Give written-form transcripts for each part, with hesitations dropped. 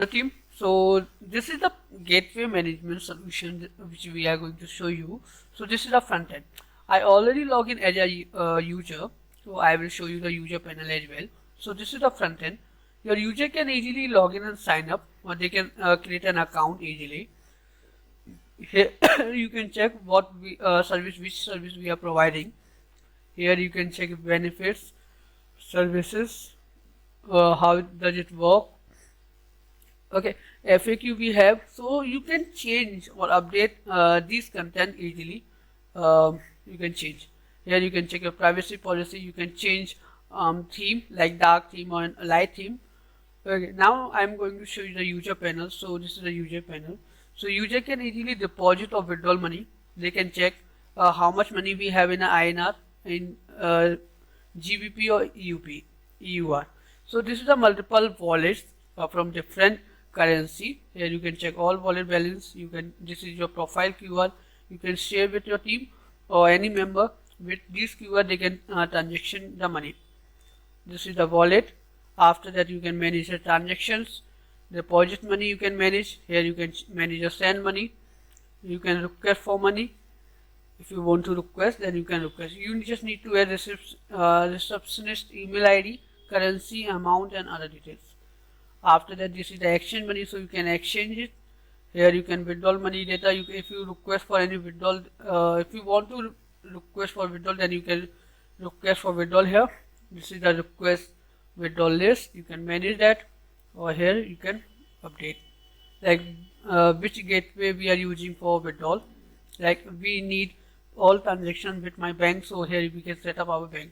the team. So this is the gateway management solution which we are going to show you. So this is the front end. I already log in as a user, so I will show you the user panel as well. So this is the front end. Your user can easily log in and sign up, or they can create an account easily. Here you can check what which service we are providing. Here you can check benefits, services, how does it work. Okay, FAQ we have, so you can change or update this content easily. You can change. Here you can check your privacy policy. You can change theme like dark theme or a light theme. Okay, now I'm going to show you the user panel. So this is the user panel. So user can easily deposit or withdraw money. They can check how much money we have in INR, in GBP or EUP, EUR. So this is the multiple wallets from different currency. Here you can check all wallet balance. You can, this is your profile QR. You can share with your team or any member. With this QR they can transaction the money. This is the wallet. After that you can manage the transactions. Deposit money you can manage. Here you can manage your send money. You can request for money. If you want to request, then you can request. You just need to add receptionist email ID, currency, amount and other details. After that, this is the exchange money, so you can exchange it. Here you can withdraw money data. If you request for any withdrawal, if you want to request for withdrawal, then you can request for withdrawal here. This is the request withdrawal list. You can manage that, or here you can update like which gateway we are using for withdrawal. Like we need all transactions with my bank, so here we can set up our bank.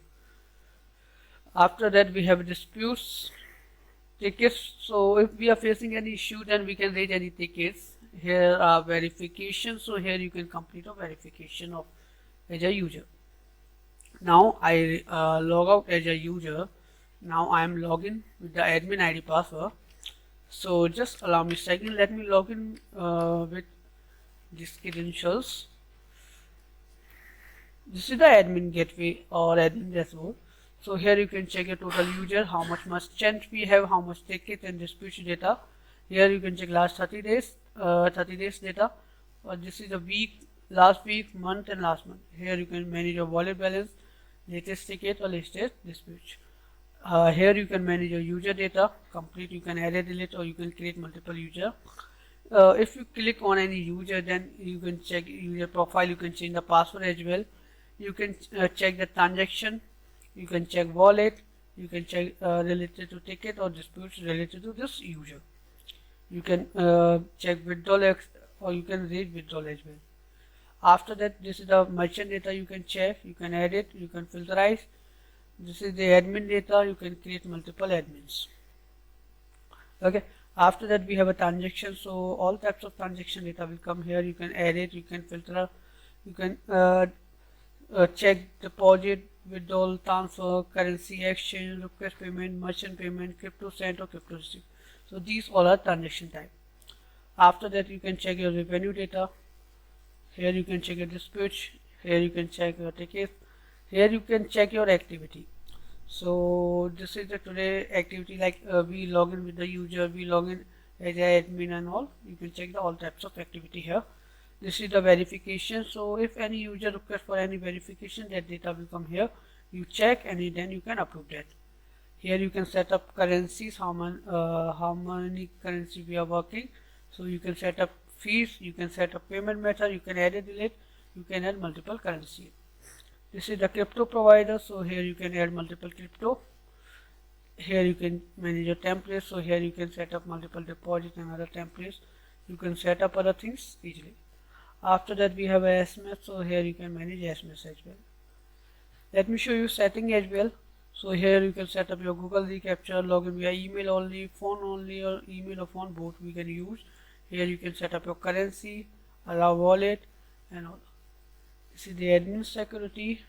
After that, we have disputes, tickets. So if we are facing any issue, then we can raise any tickets. Here are verification. So here you can complete a verification of as a user. Now I log out as a user. Now I am login with the admin ID password. So just allow me a second. Let me log in with these credentials. This is the admin gateway or admin dashboard. So here you can check your total user, how much merchant we have, how much ticket and disputes data. Here you can check last 30 days data. This is a week, last week, month and last month. Here you can manage your wallet balance, latest ticket or latest dispute. Here you can manage your user data, complete. You can edit, delete, or you can create multiple user. If you click on any user, then you can check user profile. You can change the password as well. You can check the transaction. You can check wallet. You can check related to ticket or disputes related to this user. You can check withdrawal or you can read withdrawal as well. After that, this is the merchant data. You can check. You can edit. You can filterize. This is the admin data. You can create multiple admins. Okay. After that, we have a transaction. So all types of transaction data will come here. You can edit. You can filter. You can check deposit, withdrawal, transfer, currency exchange, request payment, merchant payment, crypto sent or crypto receipt. So these all are transaction type. After that, you can check your revenue data. Here you can check your disputes. Here you can check your tickets. Here you can check your activity. So this is the today activity, like we log in with the user, we log in as an admin and all. You can check the all types of activity here. This is the verification. So if any user requests for any verification, that data will come here. You check and then you can approve that. Here you can set up currencies, how many currency we are working. So you can set up fees, you can set up payment method, you can edit, delete, you can add multiple currency. This is the crypto provider. So here you can add multiple crypto. Here you can manage your templates. So here you can set up multiple deposits and other templates. You can set up other things easily. After that, we have a SMS. So here you can manage SMS as well. Let me show you setting as well. So here you can set up your Google reCAPTCHA, login via email only, phone only, or email or phone, both we can use. Here you can set up your currency, allow wallet and all. This is the admin security.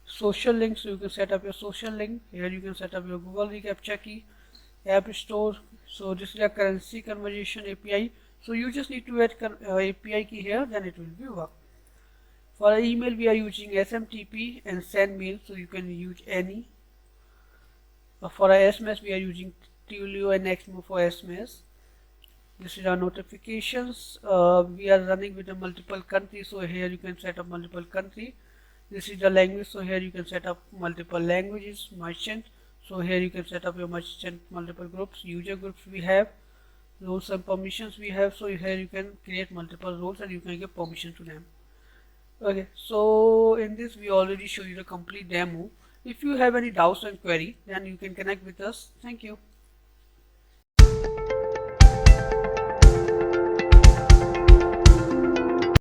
Social link, so you can set up your social link. Here you can set up your Google reCAPTCHA key, app store. So this is a currency conversion API. So you just need to add API key here, then it will be work. For email, we are using SMTP and send mail, so you can use any. For SMS, we are using Twilio and Xmo for SMS. This is our notifications. We are running with a multiple country, so here you can set up multiple country. This is the language, so here you can set up multiple languages. Merchant, so here you can set up your merchant multiple groups. User groups we have, roles and permissions we have, so here you can create multiple roles and you can give permission to them. Okay, so in this we already show you the complete demo. If you have any doubts and query, then you can connect with us. Thank you.